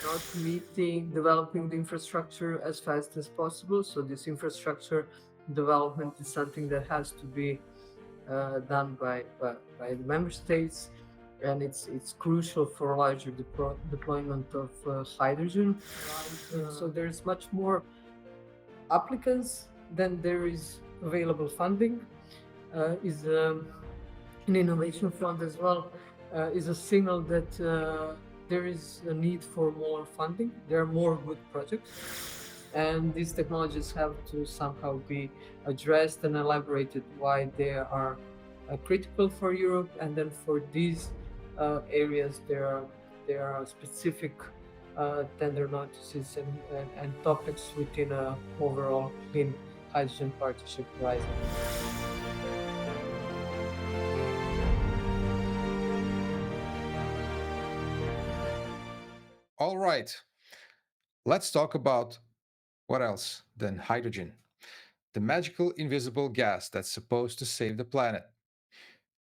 not meeting developing the infrastructure as fast as possible. So this infrastructure development is something that has to be done by the member states, and it's crucial for larger deployment of hydrogen. So there's much more applicants than there is available funding. Is an innovation fund as well, is a signal that there is a need for more funding. There are more good projects, and these technologies have to somehow be addressed and elaborated why they are critical for Europe. And then for these areas, there are specific tender notices and topics within a overall clean hydrogen partnership horizon. All right, let's talk about what else than hydrogen, the magical invisible gas that's supposed to save the planet.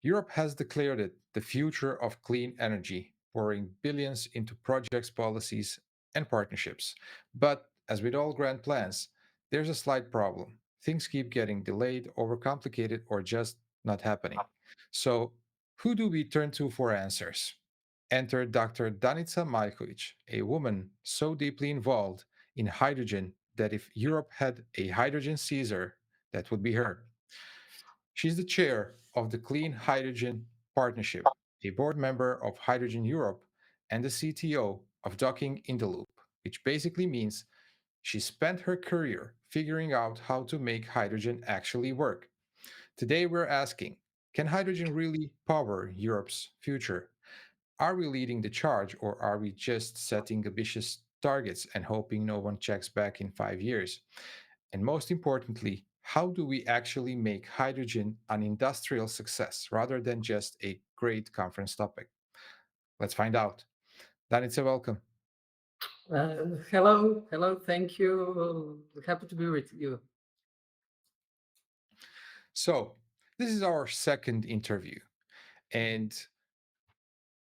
Europe has declared it the future of clean energy, pouring billions into projects, policies, and partnerships. But as with all grand plans, there's a slight problem. Things keep getting delayed, overcomplicated, or just not happening. So, who do we turn to for answers? Enter Dr. Danica Maljković, a woman so deeply involved in hydrogen that if Europe had a hydrogen Caesar, that would be her. She's the chair of the Clean Hydrogen Partnership, a board member of Hydrogen Europe, and the CTO of Docking in the Loop, which basically means she spent her career figuring out how to make hydrogen actually work. Today we're asking, can hydrogen really power Europe's future? Are we leading the charge, or are we just setting ambitious targets and hoping no one checks back in 5 years? And most importantly, how do we actually make hydrogen an industrial success rather than just a great conference topic? Let's find out. Danica, welcome. Hello, thank you. Happy to be with you. So, this is our second interview. And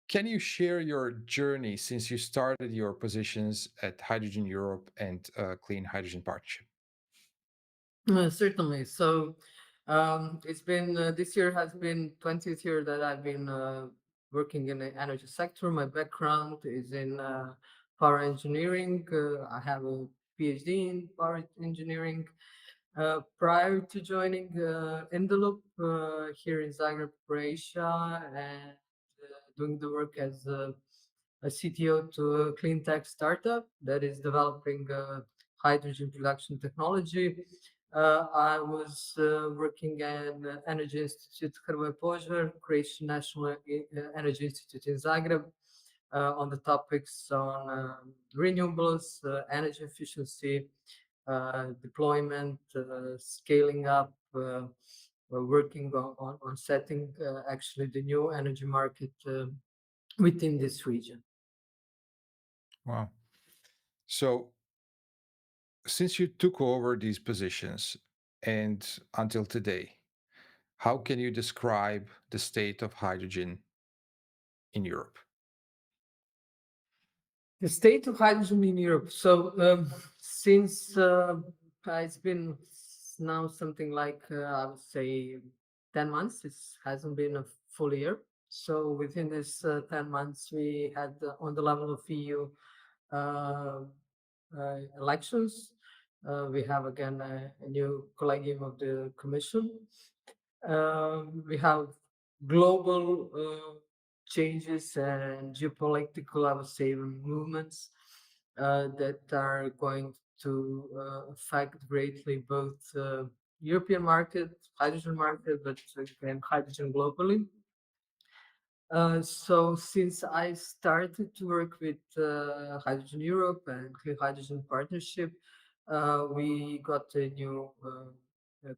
can you share your journey since you started your positions at Hydrogen Europe and Clean Hydrogen Partnership? Certainly. So it's been this year has been 20th year that I've been working in the energy sector. My background is in power engineering. I have a PhD in power engineering. Prior to joining Endeloop here in Zagreb, Croatia, and doing the work as a CTO to a clean tech startup that is developing hydrogen production technology. I was working at Energy Institute Hrvoje Požar, Croatian National Energy Institute in Zagreb, on the topics on renewables, energy efficiency, deployment, scaling up. We're working on setting actually the new energy market within this region. Wow. So, since you took over these positions and until today, how can you describe the state of hydrogen in Europe? The state of hydrogen in Europe. So since it's been now something like I would say 10 months. It hasn't been a full year. So within this 10 months, we had on the level of EU uh, elections. We have again a new collegium of the Commission. We have global changes and geopolitical, I would say, movements that are going to affect greatly both European market, hydrogen market, but again, hydrogen globally. So since I started to work with Hydrogen Europe and Clean Hydrogen Partnership, we got a new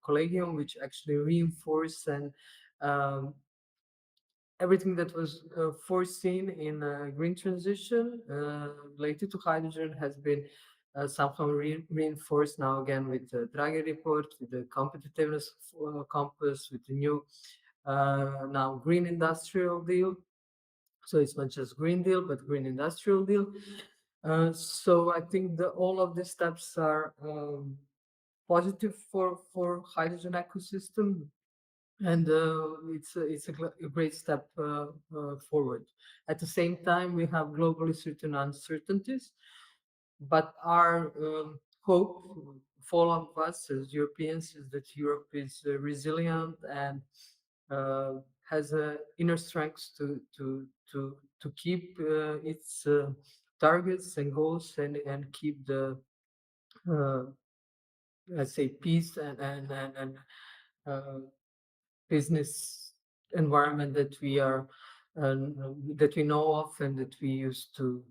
collegium which actually reinforced and um, everything that was foreseen in green transition related to hydrogen has been somehow reinforced now again with the Draghi report, with the competitiveness compass, with the new now green industrial deal. So it's not just green deal, but green industrial deal. So I think that all of these steps are positive for hydrogen ecosystem, and a great step forward. At the same time, we have globally certain uncertainties, but our hope for all of us as Europeans is that Europe is resilient and uh, has inner strength to keep its targets and goals, and keep the uh, let's say peace and uh, business environment that we know of and that we used to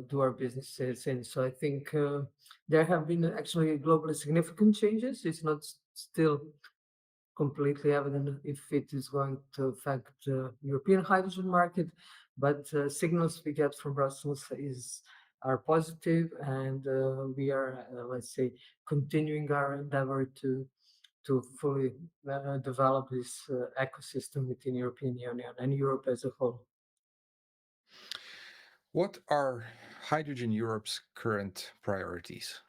do our businesses in. So I think there have been actually globally significant changes. It's not still completely evident if it is going to affect the European hydrogen market, but signals we get from Brussels is are positive, and we are, let's say, continuing our endeavor to fully develop this ecosystem within European Union and Europe as a whole. What are Hydrogen Europe's current priorities?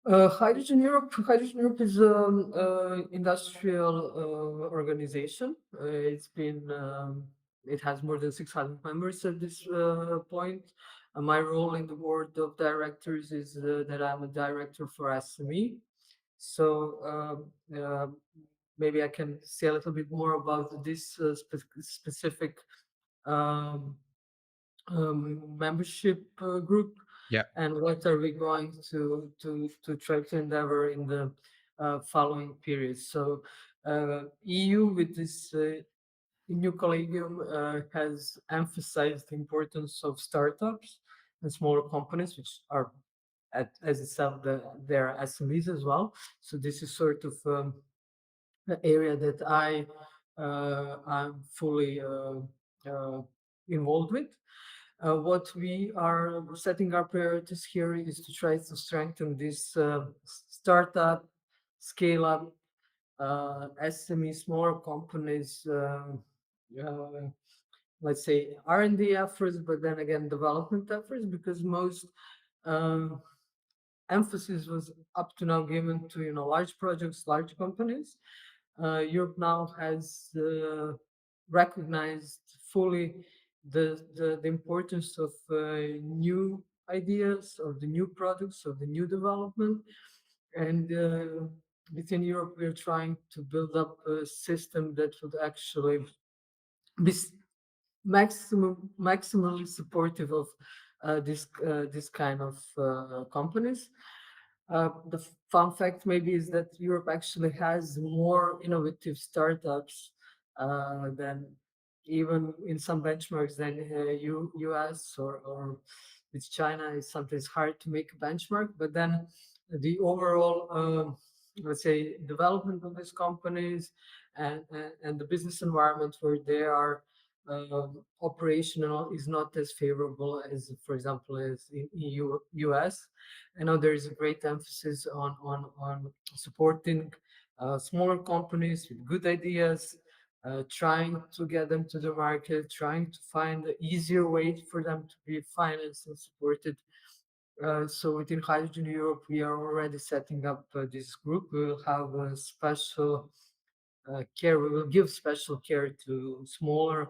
Hydrogen Europe is an industrial organization. It has more than 600 members at this point. My role in the board of directors is that I'm a director for SME. So maybe I can say a little bit more about this specific um, membership group, Yeah. and what are we going to try to endeavor in the following periods. So EU with this new collegium has emphasized the importance of startups and smaller companies, which are as itself their SMEs as well. So this is sort of the area that I'm fully uh, involved with. What we are setting our priorities here is to try to strengthen this startup, scale up, SME, smaller companies, uh, let's say R&D efforts, but then again development efforts, because most um, emphasis was up to now given to large projects, large companies. Europe now has recognized fully the importance of new ideas, of the new products, of the new development. And within Europe, we're trying to build up a system that would actually be maximally supportive of this kind of companies. The fun fact maybe is that Europe actually has more innovative startups than even in some benchmarks than US or with China. It's sometimes hard to make a benchmark, but then the overall, let's say, development of these companies and the business environment where they are operational is not as favorable as, for example, as in US. I know there is a great emphasis on supporting smaller companies with good ideas, trying to get them to the market, trying to find the easier way for them to be financed and supported. So within Hydrogen Europe, we are already setting up this group. We will have a special care. We will give special care to smaller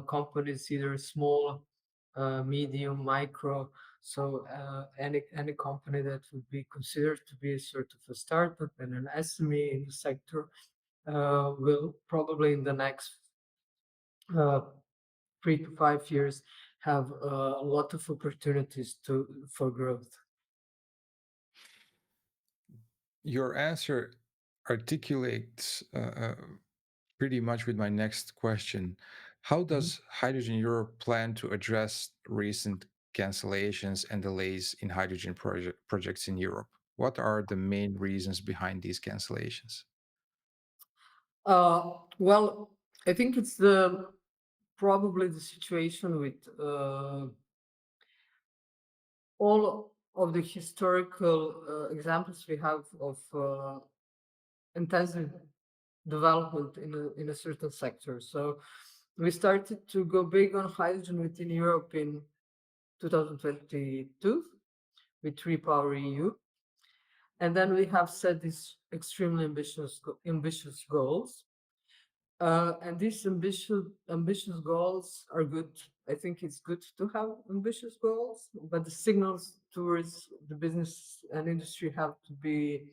companies, either small, medium, micro. So any company that would be considered to be a sort of a startup and an SME in the sector will probably in the next uh, 3 to 5 years have a lot of opportunities for growth. Your answer articulates pretty much with my next question. How Mhm. does Hydrogen Europe plan to address recent cancellations and delays in hydrogen projects in Europe? What are the main reasons behind these cancellations? Well, I think it's the probably the situation with all of the historical examples we have of intensive development in a certain sector. So we started to go big on hydrogen within Europe in 2022 with Repower EU. And then we have set these extremely ambitious goals. And these ambitious goals are good. I think it's good to have ambitious goals, but the signals towards the business and industry have to be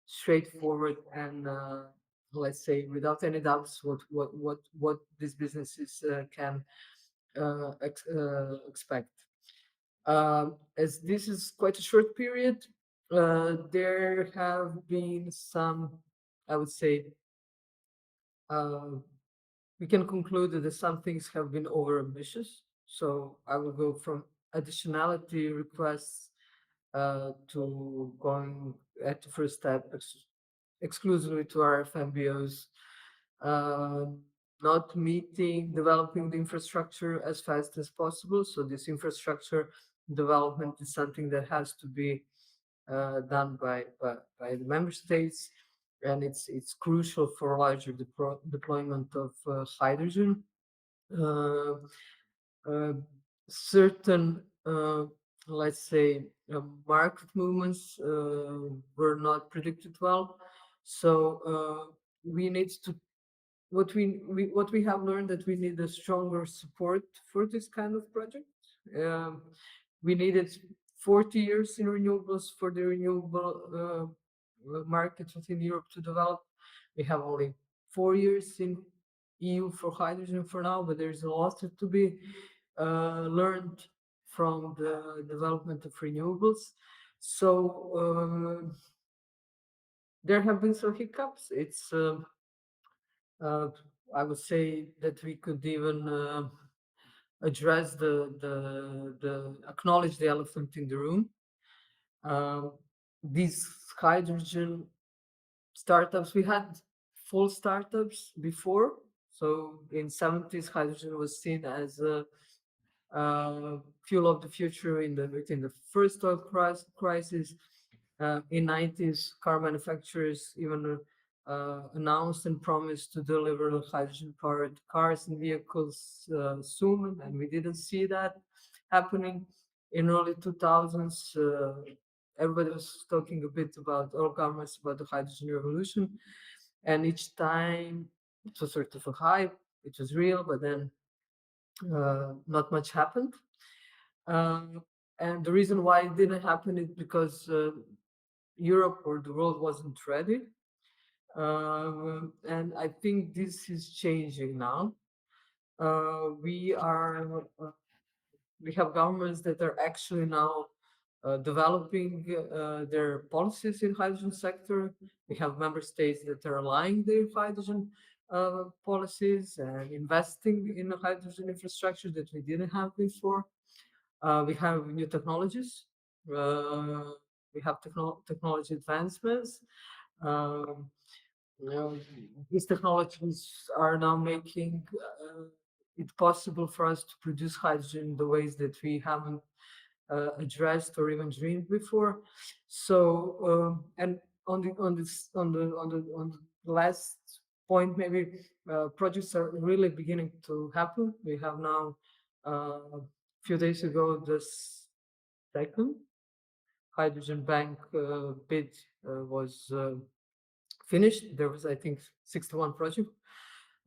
straightforward and, let's say, without any doubts what these businesses can expect. As this is quite a short period, there have been some, I would say, uh, we can conclude that some things have been over ambitious. So I will go from additionality requests to going at the first step exclusively to our FMBOs, uh, not meeting, developing the infrastructure as fast as possible. So this infrastructure development is something that has to be done by the member states, and it's crucial for larger deployment of hydrogen. Uh, uh, Certain, let's say, market movements were not predicted well, so we need to what we have learned that we need a stronger support for this kind of project. Um, we needed 40 years in renewables for the renewable market within Europe to develop. We have only 4 years in EU for hydrogen for now, but there's a lot to be learned from the development of renewables. So there have been some hiccups. It's uh, I would say that we could even address the acknowledge the elephant in the room. Um, these hydrogen startups, we had full startups before. So in 70s, hydrogen was seen as a fuel of the future within the first oil crisis. In 90s, car manufacturers even announced and promised to deliver hydrogen-powered cars and vehicles soon, and we didn't see that happening. In early 2000s, everybody was talking a bit about all governments about the hydrogen revolution, and each time it was sort of a hype. It was real, but then not much happened. Um, and the reason why it didn't happen is because Europe or the world wasn't ready. And I think this is changing now. We are we have governments that are actually now developing their policies in hydrogen sector. We have member states that are aligning their hydrogen policies and investing in hydrogen infrastructure that we didn't have before. We have new technologies. Uh, we have technology advancements. Um, you know, these technologies are now making it possible for us to produce hydrogen in the ways that we haven't addressed or even dreamed before. So, and on the last point, maybe projects are really beginning to happen. We have now a few days ago the second hydrogen bank bid was finished. There was, I think, 61 projects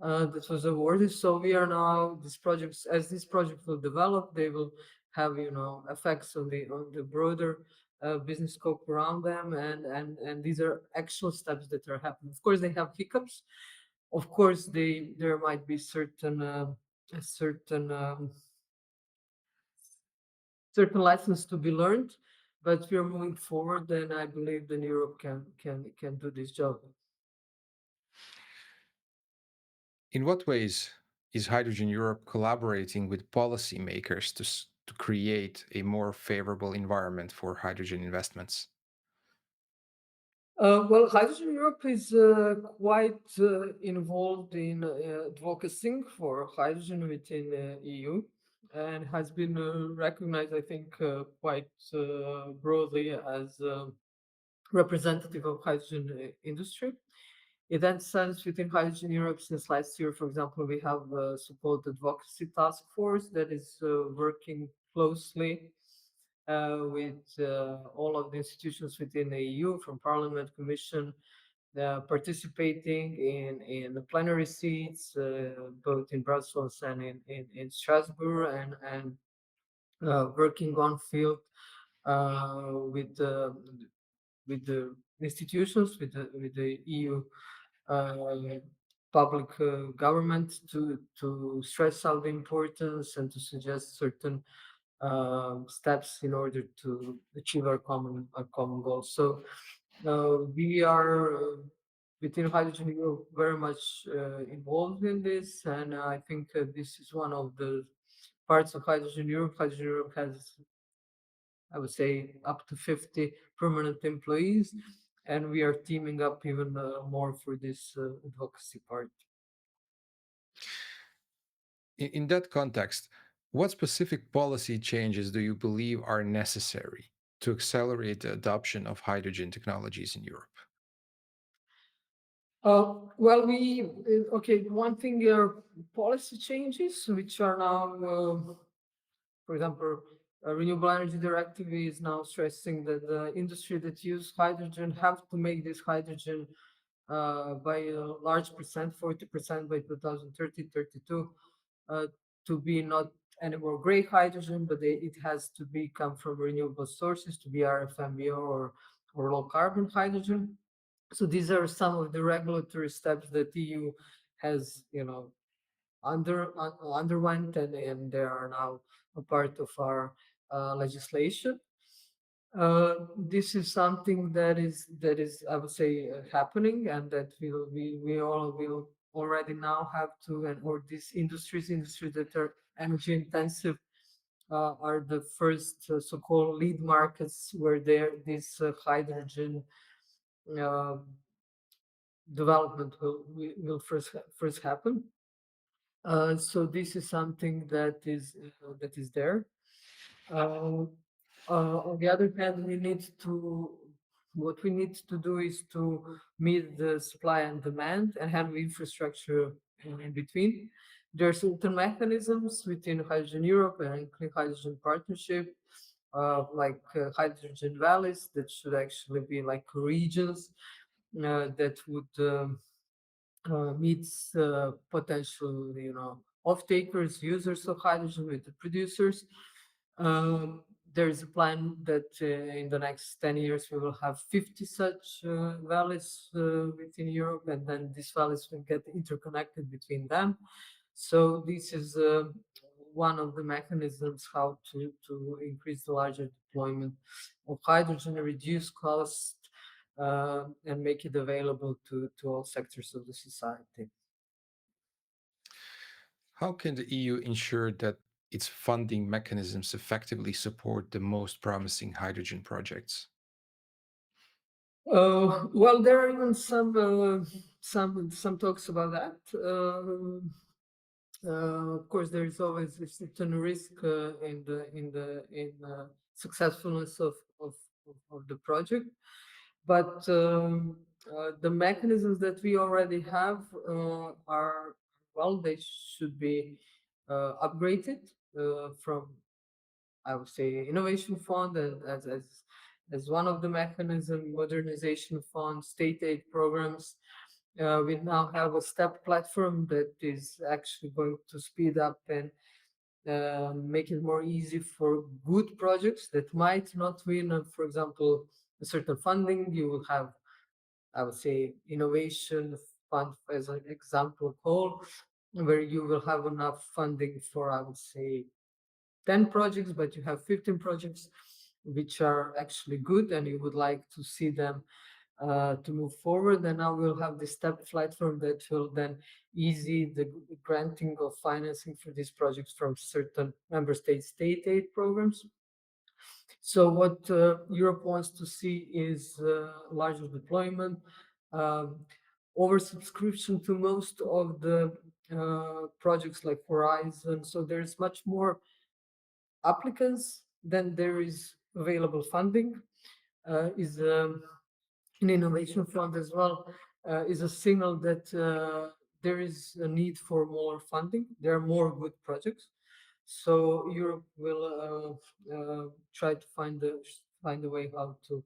that was awarded. So we are now these projects, as these projects will develop, they will have effects on the broader business scope around them, and these are actual steps that are happening. Of course, they have hiccups. Of course, there might be certain certain lessons to be learned, but we are moving forward, and I believe that Europe can do this job. In what ways is Hydrogen Europe collaborating with policymakers to create a more favorable environment for hydrogen investments? Well, Hydrogen Europe is quite involved in advocacy for hydrogen within EU and has been recognized, I think, quite broadly as representative of hydrogen industry. In that sense, within Hydrogen Europe, since last year, for example, we have a so-called advocacy task force that is working closely with all of the institutions within the EU, from Parliament, Commission, participating in the plenary seats, both in Brussels and in Strasbourg, and working on field with the institutions, with the EU uh, public government to stress out the importance and to suggest certain steps in order to achieve our common goals. So we are within Hydrogen Europe very much involved in this, and I think this is one of the parts of Hydrogen Europe. Hydrogen Europe has, I would say, up to 50 permanent employees, and we are teaming up even more for this advocacy part. In that context, what specific policy changes do you believe are necessary to accelerate the adoption of hydrogen technologies in Europe? Well, okay, one thing are policy changes, which are now, for example, Renewable Energy Directive is now stressing that the industry that use hydrogen have to make this hydrogen by a large percent, 40% by 2030, 32, uh, to be not anymore gray hydrogen, but it has to be come from renewable sources to be RFMBO or low carbon hydrogen. So these are some of the regulatory steps that EU has, underwent, and they are now a part of our legislation. This is something that is I would say happening, and that we all will already now have to, and or these industries that are energy intensive are the first so-called lead markets where this hydrogen uh, development will first happen. So this is something that is there. Uh, on the other hand, what we need to do is to meet the supply and demand and have infrastructure in between. There are certain mechanisms within Hydrogen Europe and Clean Hydrogen Partnership, like hydrogen valleys that should actually be like regions that would meets potential, off-takers, users of hydrogen with the producers. Um, there is a plan that in the next 10 years we will have 50 such valleys within Europe, and then these valleys will get interconnected between them. So this is one of the mechanisms how to increase the larger deployment of hydrogen, reduce cost, and make it available to all sectors of the society. How can the EU ensure that its funding mechanisms effectively support the most promising hydrogen projects? Well, there are even some talks about that. Of course, there is always a certain risk in successfulness of the project, but the mechanisms that we already have are, well, they should be upgraded from, I would say, innovation fund as one of the mechanism, modernization fund, state aid programs. We now have a step platform that is actually going to speed up and make it more easy for good projects that might not win, for example, a certain funding. You will have, I would say, innovation fund as an example call, where you will have enough funding for, I would say, 10 projects, but you have 15 projects which are actually good and you would like to see them to move forward. And now we'll have this step platform that will then easy the granting of financing for these projects from certain member state state aid programs. So what Europe wants to see is larger deployment, um, oversubscription to most of the projects like Horizon. So there's much more applicants than there is available funding. Is an innovation fund as well, is a signal that there is a need for more funding. There are more good projects. So Europe will try to find a way how to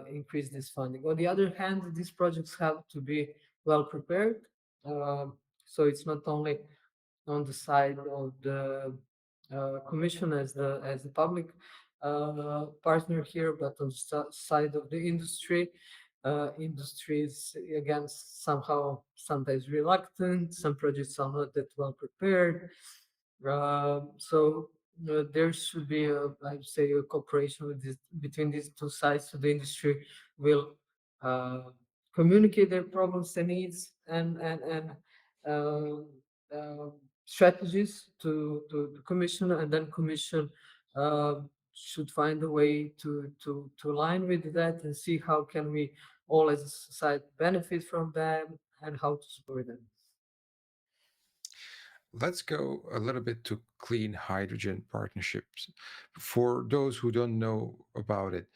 increase this funding. On the other hand, these projects have to be well prepared. So it's not only on the side of the commission as the public partner here, but on the side of the industry. Industry is again somehow sometimes reluctant. Some projects are not that well prepared. So there should be I'd say, a cooperation between these two sides, so the industry will uh, communicate their problems and needs and uh, uh, strategies to the commission, and then commission uh, should find a way to align with that and see how can we all as a society benefit from them and how to support them. Let's go a little bit to clean hydrogen partnerships. For those who don't know about it,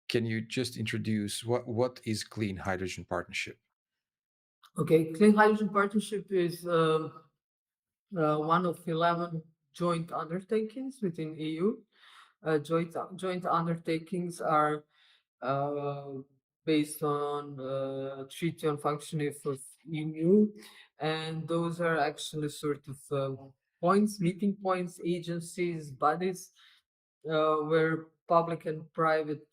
can you just introduce what is clean hydrogen partnership? Okay, Clean Hydrogen Partnership is one of 11 joint undertakings within EU. Joint undertakings are uh, based on Treaty on Functioning of EU, and those are actually sort of points, meeting points, agencies, bodies where public and private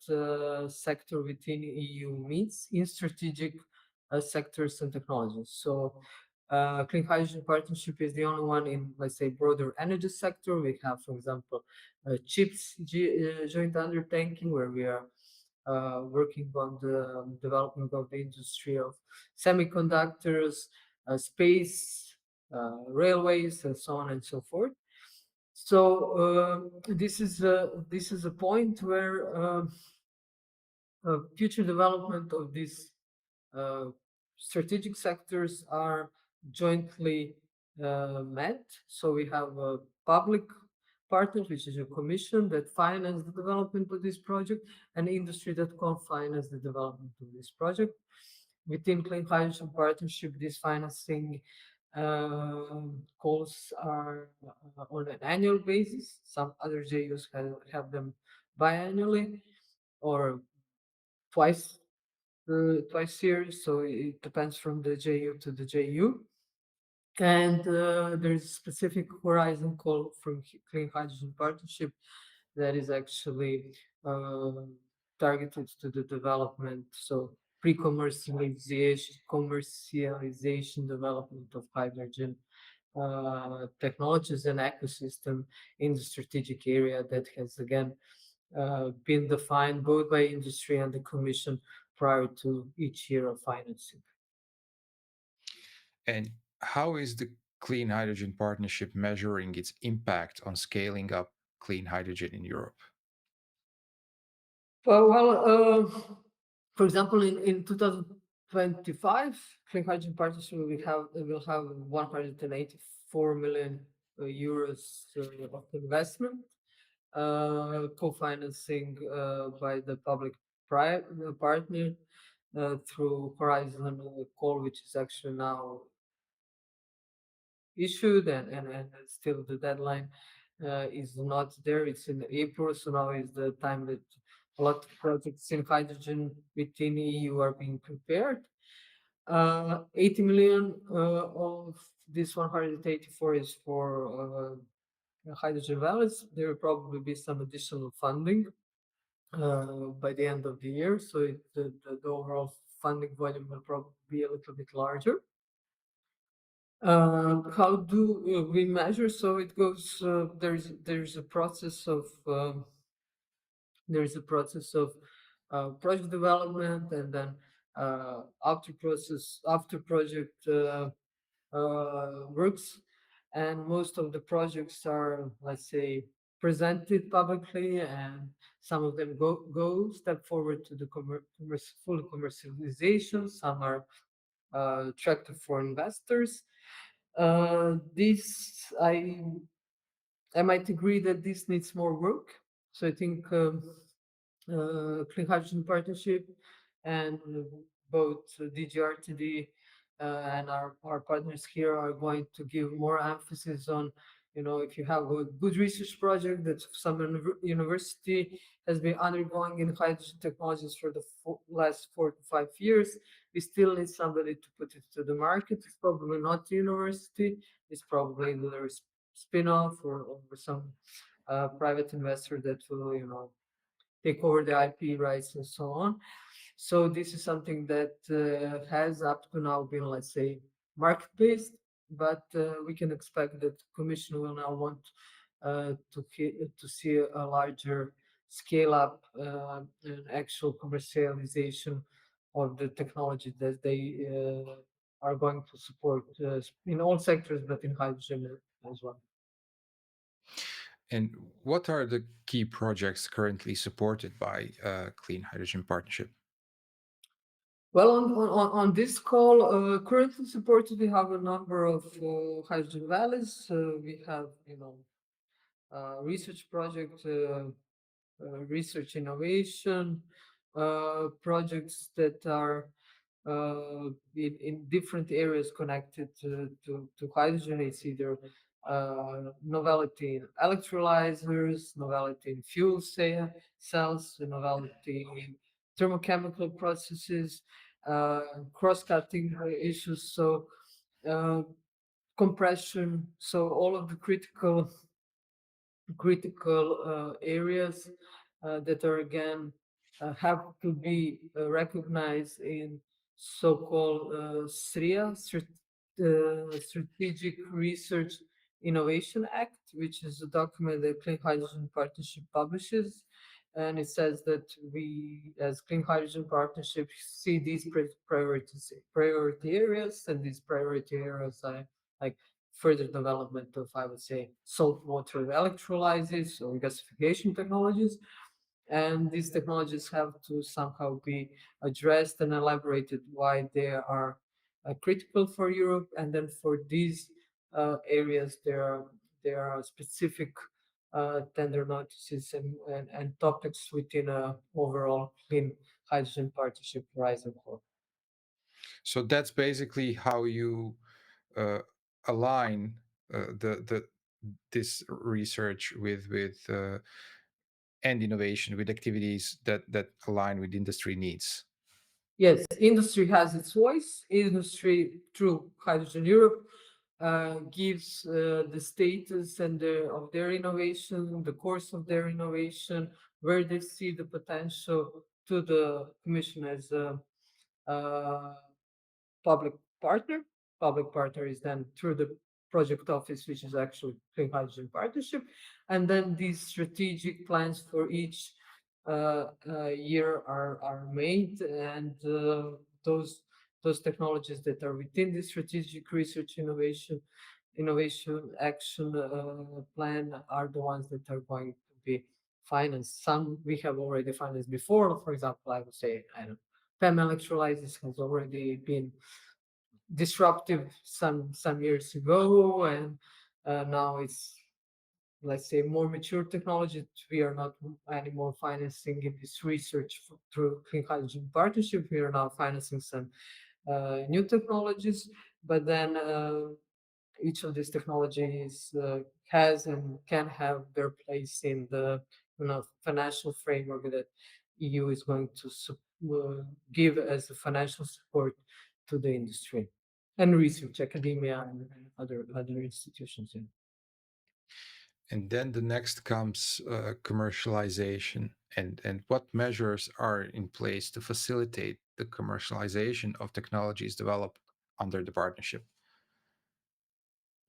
sector within EU meets in strategic sectors and technologies. So, Clean Hydrogen Partnership is the only one in, let's say, broader energy sector. We have, for example, CHIPS joint undertaking, where we are working on the development of the industry of semiconductors, space, railways, and so on and so forth. So this is a point where future development of these uh, strategic sectors are jointly met. So we have a public partners, which is a commission that finance the development of this project, and industry that co-finance the development of this project. Within Clean Hydrogen Partnership, this financing calls are on an annual basis. Some other JUs have them biannually or twice twice years. So it depends from the JU to the JU. And there's a specific horizon call from Clean Hydrogen Partnership that is actually uh, targeted to the development. So commercialization development of hydrogen technologies and ecosystem in the strategic area that has again been defined both by industry and the commission prior to each year of financing. And how is the clean hydrogen partnership measuring its impact on scaling up clean hydrogen in Europe? For example, in 2025, Clean Hydrogen Partnership will have 184 million euros of investment, co-financing by the public private partner through Horizon call, which is actually now issued, and still the deadline is not there. It's in April, so now is the time that a lot of projects in hydrogen within EU are being prepared. 80 million of this 184 is for hydrogen valleys. There will probably be some additional funding by the end of the year, so the overall funding volume will probably be a little bit larger. How do we measure? So it goes. There's a process of project development, and then after project works, and most of the projects are, let's say, presented publicly, and some of them go step forward to the full commercialization. Some are attractive for investors. This I might agree that this needs more work. So I think Clean Hydrogen Partnership and both DGRTD and our partners here are going to give more emphasis on if you have a good research project that some university has been undergoing in hydrogen technologies for the last 4 to 5 years, we still need somebody to put it to the market. It's probably not the university. It's probably the spin-off or some private investor that will, take over the IP rights and so on. So this is something that has up to now been, let's say, market-based, but we can expect that the Commission will now want to see a larger scale-up and actual commercialization of the technology that they are going to support in all sectors, but in hydrogen as well. And what are the key projects currently supported by Clean Hydrogen Partnership? Well, on this call, currently supported, we have a number of hydrogen valleys. We have, research project, research innovation projects that are in different areas connected to hydrogen. It's either novelty in electrolyzers, novelty in fuel cells, novelty in thermochemical processes, cross-cutting issues, so uh, compression, so all of the critical areas that are again have to be recognized in so-called SRIA, Strategic Research Innovation Act, which is a document that Clean Hydrogen Partnership publishes. And it says that we, as Clean Hydrogen Partnership, see these priority areas, and these priority areas are like further development of, I would say, saltwater electrolysis or gasification technologies. And these technologies have to somehow be addressed and elaborated why they are critical for Europe. And then for these areas, there are specific tender notices and topics within a overall clean hydrogen partnership horizon. So that's basically how you uh, align the this research with and innovation with activities that align with industry needs. Yes, industry has its voice. Industry, through Hydrogen Europe, gives the status of their innovation, the course of their innovation, where they see the potential to the Commission as a public partner. Public partner is then through the project office, which is actually Clean Hydrogen Partnership, and then these strategic plans for each year are made, and those technologies that are within the strategic research innovation action plan are the ones that are going to be financed. Some we have already financed before. For example, I would say, I don't know, PEM electrolysis has already been disruptive some years ago, and now it's, let's say, more mature technology. We are not anymore financing in this research through Clean Hydrogen Partnership. We are now financing some new technologies, but then each of these technologies has and can have their place in the financial framework that EU is going to give as a financial support to the industry and research, academia, and other institutions. Yeah. And then the next comes commercialization. And what measures are in place to facilitate the commercialization of technologies developed under the partnership?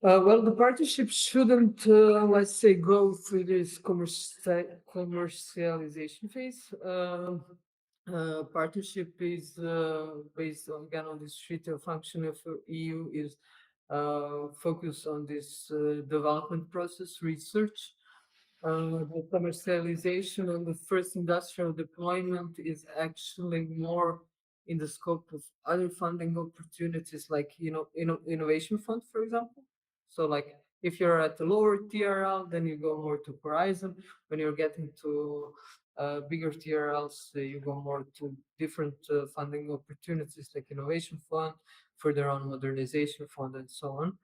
Well, the partnership shouldn't, let's say, go through this commercialization phase. Partnership is based on, again, on this treaty of function of EU is focused on this development process, research. The commercialization and the first industrial deployment is actually more in the scope of other funding opportunities, like innovation fund, for example. So, like, if you're at the lower TRL, then you go more to Horizon. When you're getting to bigger TRLs, you go more to different funding opportunities, like innovation fund, further on modernization fund, and so on.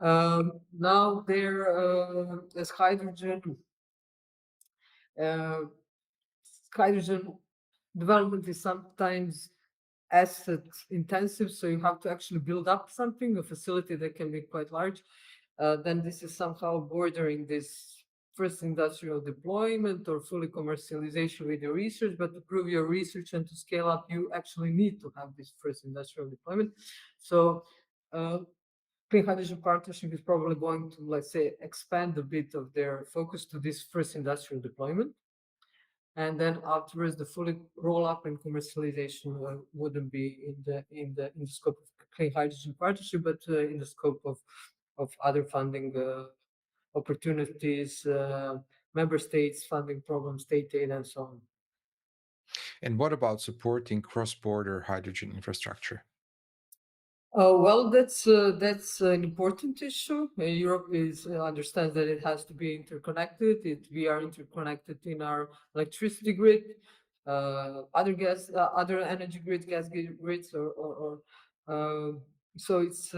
Now there as uh, hydrogen development is sometimes asset intensive, so you have to actually build up something, a facility that can be quite large. Then this is somehow bordering this first industrial deployment or fully commercialization with your research. But to prove your research and to scale up, you actually need to have this first industrial deployment. So uh, Clean Hydrogen Partnership is probably going to, let's say, expand a bit of their focus to this first industrial deployment. And then afterwards, the fully roll up and commercialization wouldn't be in the scope of Clean Hydrogen Partnership, but in the scope of other funding opportunities, member states funding programs, state aid, and so on. And what about supporting cross border hydrogen infrastructure? Well, that's an important issue. Europe is understands that it has to be interconnected. We are interconnected in our electricity grid, other energy grid, grids, or so it's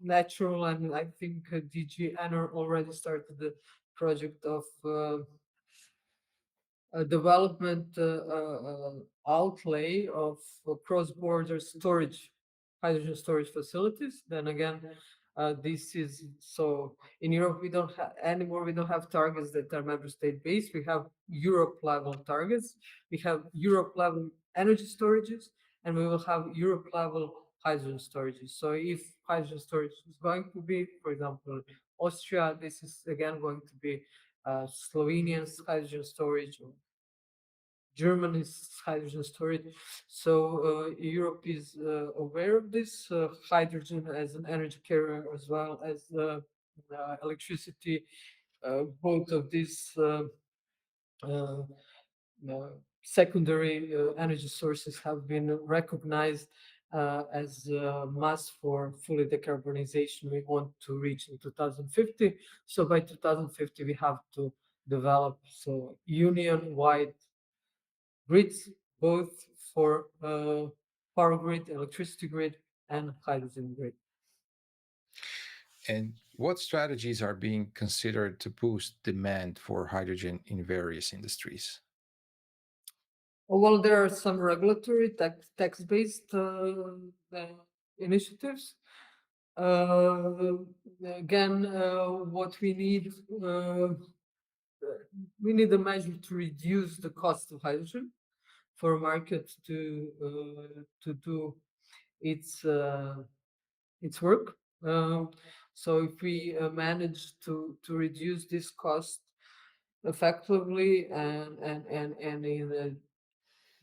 natural, and I think DG Enor already started the project of development outlay of cross-border storage, hydrogen storage facilities. Then again, this is so in Europe we don't have anymore. We don't have targets that are member state based. We have Europe level targets. We have Europe level energy storages, and we will have Europe level hydrogen storages. So if hydrogen storage is going to be, for example, Austria, this is again going to be Slovenia's hydrogen storage, or Germany's hydrogen storage. So Europe is aware of this hydrogen as an energy carrier as well as electricity. Both of these uh, secondary energy sources have been recognized as a must for fully decarbonization we want to reach in 2050. So by 2050, we have to develop so union-wide grids, both for power grid, electricity grid, and hydrogen grid. And what strategies are being considered to boost demand for hydrogen in various industries? Well, there are some regulatory tax-based initiatives. Uh, Again, what we need a measure to reduce the cost of hydrogen for a market to do its its work. So if we manage to reduce this cost effectively and in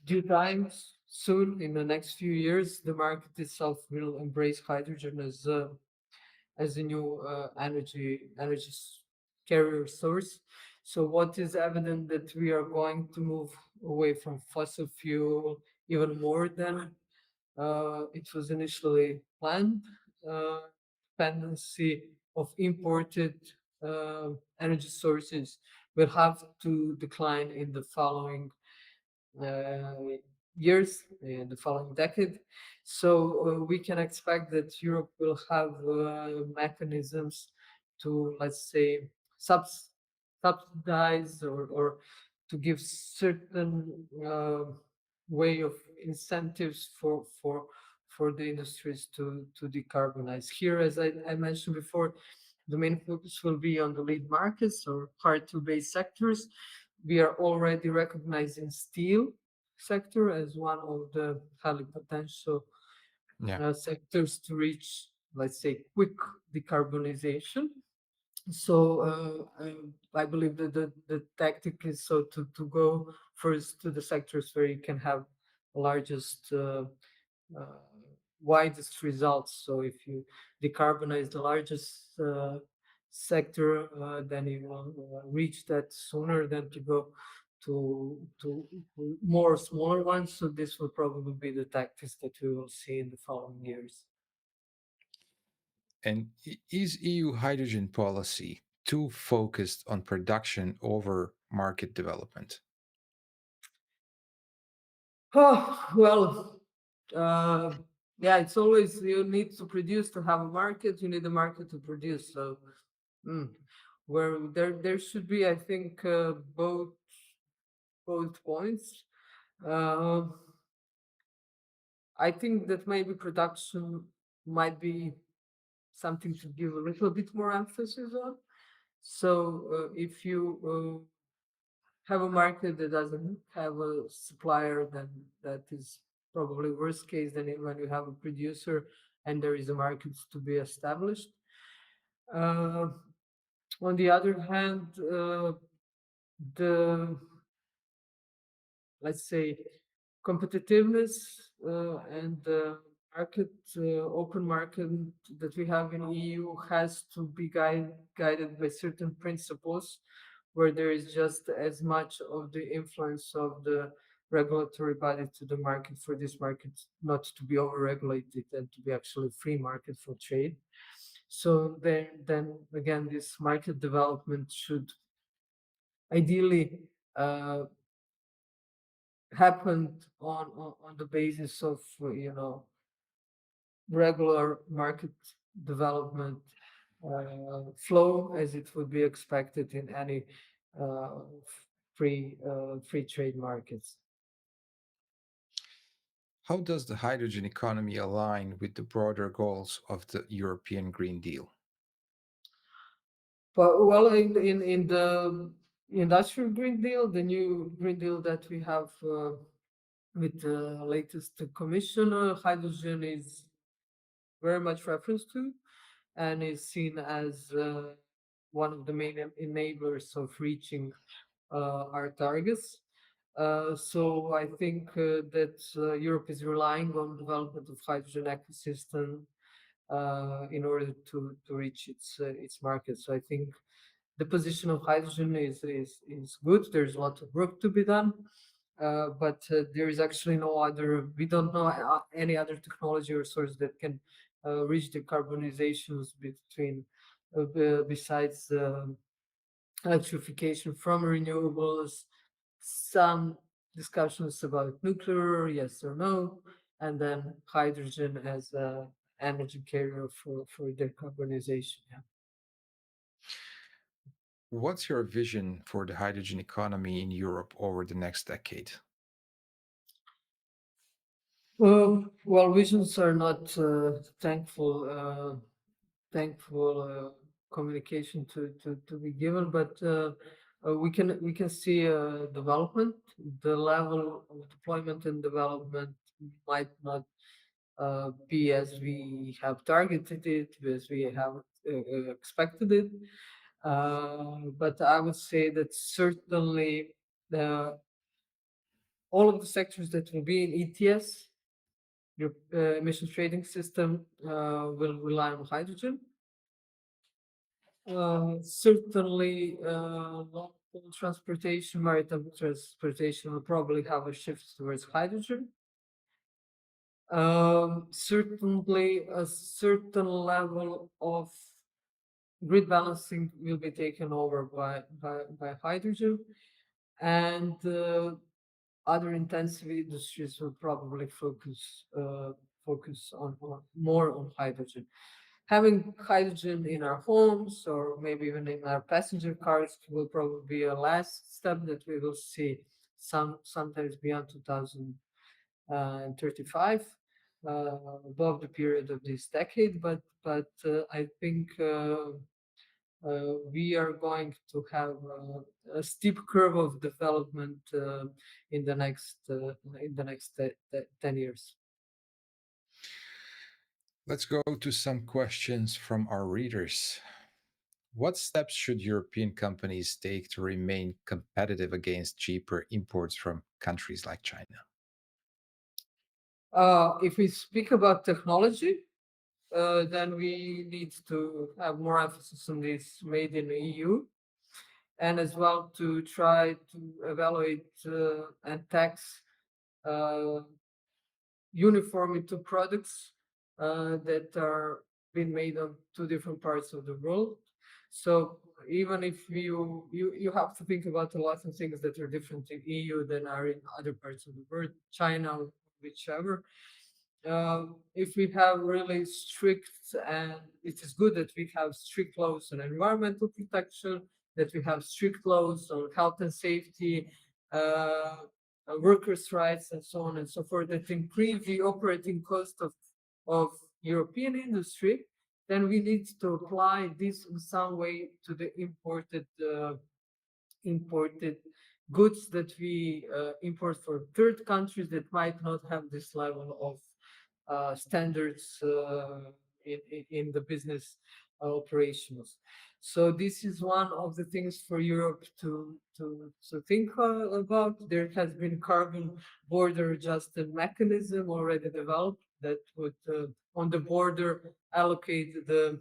due times soon in the next few years, the market itself will embrace hydrogen as a new carrier source. So what is evident that we are going to move away from fossil fuel even more than it was initially planned. Uh, Dependency of imported uh, energy sources will have to decline in the following uh, years, in the following decade. So we can expect that Europe will have mechanisms to, let's say, subsidize or to give certain way of incentives for the industries to decarbonize. Here, as I mentioned before, the main focus will be on the lead markets or hard to base sectors. We are already recognizing steel sector as one of the highly potential Yeah. sectors to reach, let's say, quick decarbonization. So I believe that the tactic is so to go first to the sectors where you can have largest uh, widest results. So if you decarbonize the largest sector, then you will reach that sooner than to go to more smaller ones. So this will probably be the tactics that we will see in the following years. And is EU hydrogen policy too focused on production over market development? Oh, well, uh, Yeah, it's always you need to produce to have a market. You need a market to produce. So, mm, where there should be, I think, both points. Uh, I think that maybe production might be something to give a little bit more emphasis on. So, if you have a market that doesn't have a supplier, then that is probably worst case than when you have a producer and there is a market to be established. Uh, on the other hand, the let's say competitiveness and the market open market that we have in EU has to be guided by certain principles where there is just as much of the influence of the regulatory body to the market for this market not to be overregulated and to be actually free market for trade. So then again, this market development should ideally uh, happened on the basis of regular market development flow as it would be expected in any uh, free trade markets. How does the hydrogen economy align with the broader goals of the European Green Deal? But well, in the industrial Green Deal, the new Green Deal that we have with the latest commission, hydrogen is very much referenced to and is seen as one of the main enablers of reaching our targets. So I think that Europe is relying on development of hydrogen ecosystem in order to reach its market. So I think the position of hydrogen is good. There's a lot of work to be done, but there is actually no other. We don't know any other technology or source that can reach decarbonizations between besides electrification from renewables. Some discussions about nuclear, yes or no, and then hydrogen as a energy carrier for decarbonization. Yeah. What's your vision for the hydrogen economy in Europe over the next decade? Well, visions are not thankful communication to be given, but we can see development. The level of deployment and development might not be as we have targeted it, as we have expected it. But I would say that certainly the all of the sectors that will be in ETS, your emissions trading system, will rely on hydrogen. Certainly, local transportation, maritime transportation will probably have a shift towards hydrogen. Certainly, a certain level of grid balancing will be taken over by hydrogen, and other intensive industries will probably focus on more on hydrogen. Having hydrogen in our homes or maybe even in our passenger cars will probably be a last step that we will see sometimes beyond 2035, above the period of this decade. But I think we are going to have a steep curve of development in the next 10 years. Let's go to some questions from our readers. What steps should European companies take to remain competitive against cheaper imports from countries like China? If we speak about technology, then we need to have more emphasis on this made in the EU, and as well to try to evaluate and tax uh, uniformly to products that are being made on two different parts of the world. So even if you have to think about a lot of things that are different in EU than are in other parts of the world, China, whichever. if we have really strict, and it is good that we have strict laws on environmental protection, that we have strict laws on health and safety, workers' rights, and so on and so forth, that increase the operating cost of European industry, then we need to apply this in some way to the imported goods that we import from third countries that might not have this level of standards in the business operations. So this is one of the things for Europe to think about. There has been carbon border adjusted mechanism already developed that would on the border allocate the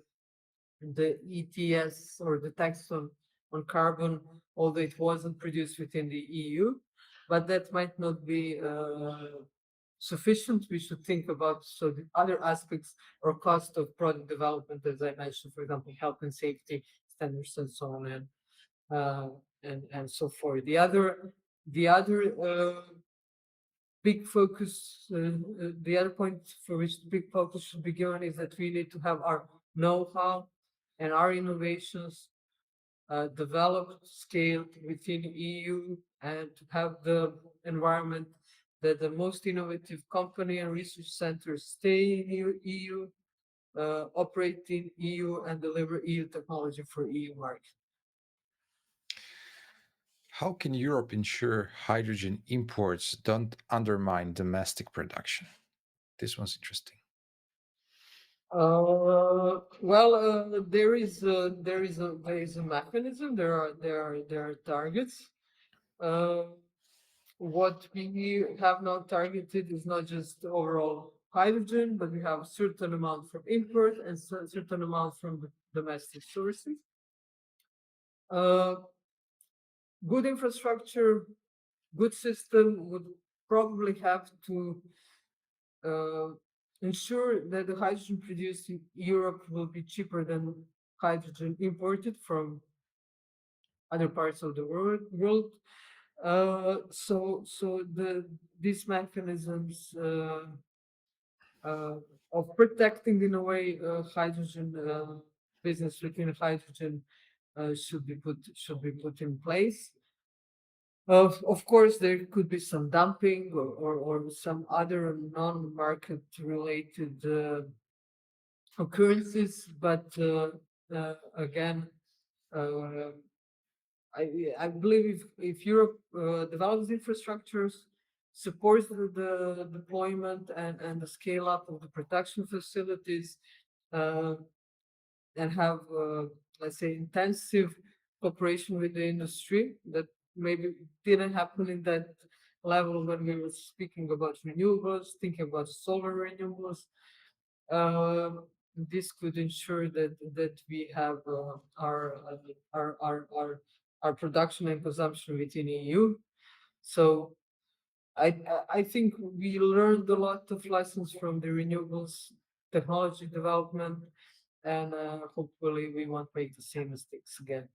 ETS or the tax on carbon, although it wasn't produced within the EU, but that might not be sufficient. We should think about so the other aspects or cost of product development, as I mentioned, for example, health and safety standards and so on uh, and so forth. The other big focus, the other point for which the big focus should be given is that we need to have our know-how and our innovations developed, scaled within EU, and to have the environment that the most innovative company and research centers stay in EU, operate in EU, and deliver EU technology for EU market. How can Europe ensure hydrogen imports don't undermine domestic production? This one's interesting. There is a mechanism. There are targets. Uh, what we have now targeted is not just overall hydrogen, but we have a certain amount from import and certain amount from the domestic sources. Uh, Good infrastructure, good system would probably have to uh, ensure that the hydrogen produced in Europe will be cheaper than hydrogen imported from other parts of the world. So these mechanisms uh, of protecting, in a way, hydrogen business within hydrogen should be put in place. Of course, there could be some dumping or some other non-market related occurrences, but again, uh, I believe if Europe develops infrastructures, supports the deployment and the scale up of the production facilities, uh, and have let's say intensive cooperation with the industry that maybe didn't happen in that level when we were speaking about renewables, thinking about solar renewables. Um, this could ensure that we have our production and consumption within EU. So I think we learned a lot of lessons from the renewables technology development, and hopefully we won't make the same mistakes again.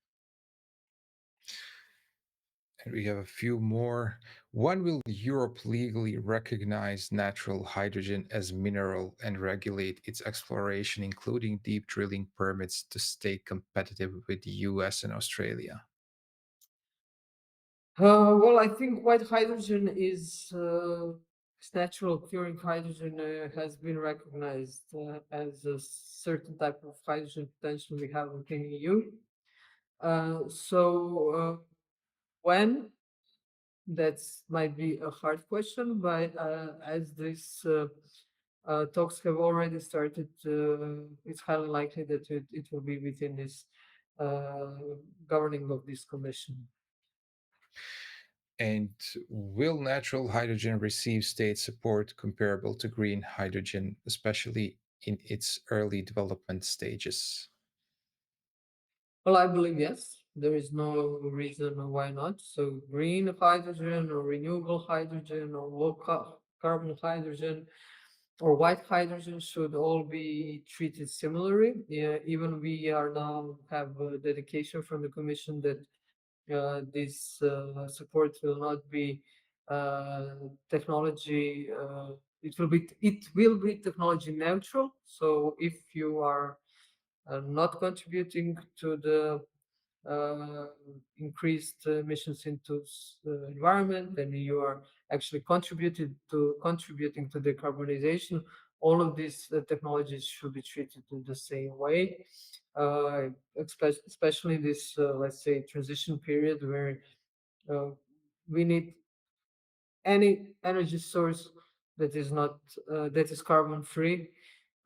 And we have a few more. When will Europe legally recognize natural hydrogen as mineral and regulate its exploration, including deep drilling permits, to stay competitive with the US and Australia? Well, I think white hydrogen is natural occurring hydrogen has been recognized as a certain type of hydrogen potential we have within EU. So when that's might be a hard question, but as these talks have already started, it's highly likely that it will be within this uh, governing of this commission. And will natural hydrogen receive state support comparable to green hydrogen, especially in its early development stages? Well, I believe yes. There is no reason why not. So green hydrogen or renewable hydrogen or carbon hydrogen or white hydrogen should all be treated similarly. Yeah, even we are now have a dedication from the Commission that this support will not be technology it will be technology neutral. So if you are not contributing to the uh, increased emissions into environment, then you are actually contributing to decarbonization. All of these technologies should be treated in the same way, uh, especially this, let's say, transition period where uh, we need any energy source that is not that is carbon free,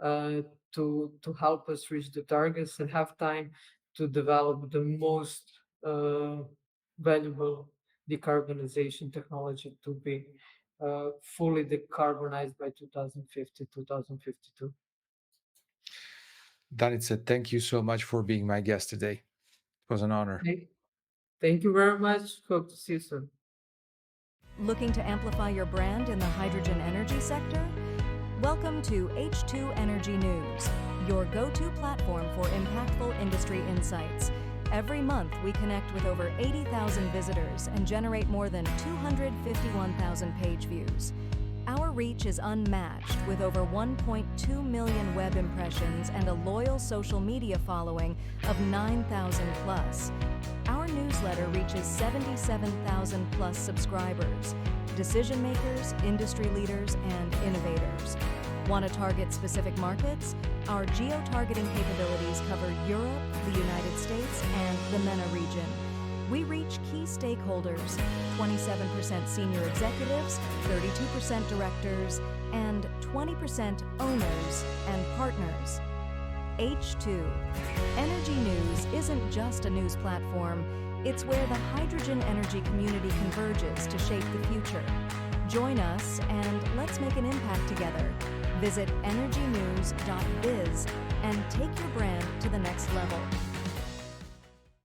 uh, to help us reach the targets and have time to develop the most uh, valuable decarbonization technology to be fully decarbonized by 2050, 2052. Danica, thank you so much for being my guest today. It was an honor. Thank thank you very much. Hope to see you soon. Looking to amplify your brand in the hydrogen energy sector? Welcome to H2 Energy News, your go-to platform for impactful industry insights. Every month, we connect with over 80,000 visitors and generate more than 251,000 page views. Our reach is unmatched with over 1.2 million web impressions and a loyal social media following of 9,000 plus. Our newsletter reaches 77,000 plus subscribers, decision makers, industry leaders, and innovators. Want to target specific markets? Our geo-targeting capabilities cover Europe, the United States, and the MENA region. We reach key stakeholders, 27% senior executives, 32% directors, and 20% owners and partners. H2. Energy News isn't just a news platform, it's where the hydrogen energy community converges to shape the future. Join us and let's make an impact together. Visit energynews.biz and take your brand to the next level.